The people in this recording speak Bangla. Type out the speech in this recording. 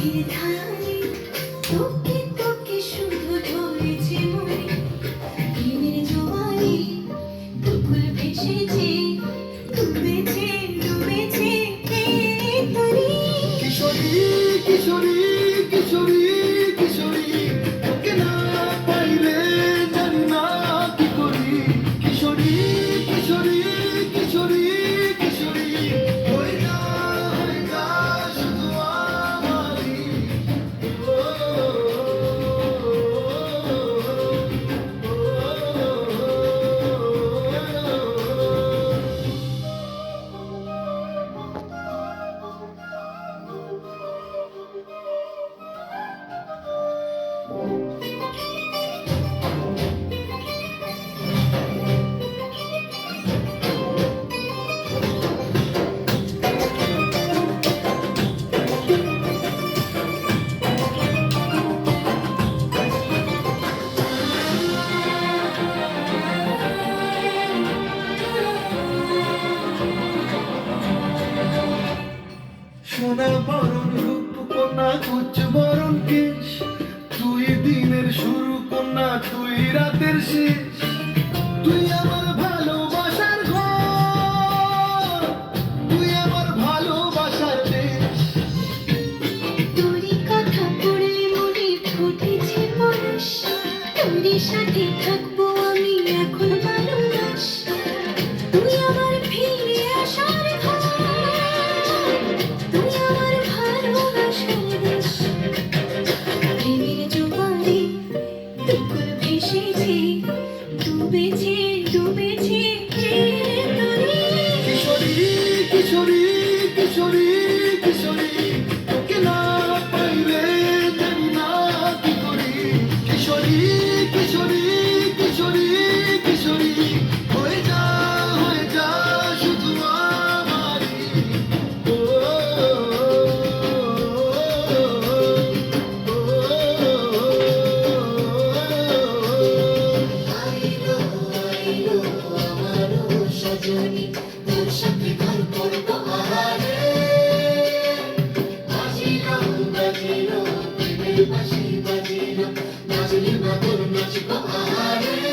নদীর ধারে তোকে তোকে শুধু ধরেছে মনে প্রেমের জোয়ারে দুকুল ভেসেছে ডুবেছে ডুবেছে প্রেমের তরি কিশোরী কিশোরী কিশোরী কিশোরী তোকে না পাইলে জানি না কি করি কিশোরী কিশোরী কিশোরী কিশোরী হয়ে যা শুধু আমারই সোনা বরণ রূপ কন্যা কুচ বরণ কেশ তুই দিনের শুরু কন্যা তুই রাতের শেষ তুই আমার ভালোবাসার ঘর তুই আমার ভালোবাসার দেশ তোরই কথা পড়লে মনে ফুটেছে পরশ তোরই সাথে থাকবো আমি এখন ভালোবাস তুই আমার ফিরে আসার ঘর তুই আমার ভালোবাসার দেশ প্রেমের জোয়ারে দুকুল ভেসেছে ডুবেছে ডুবেছে প্রেমের তরি কিশোরী কিশোরী কিশোরী কিশোরী তোকে না পাইলে জানি না কি করি কিশোরী কিশোরী কিশোরী কিশোরী হয়ে যা শুধু আমারই ও আইলো আইলো আমারও সজনী তোর সাথে ঘর করবো আহারে বাজিলো বাজিলো প্রেমের বাঁশি বাজিলো নাচলি মাদুর নাচবো আহারে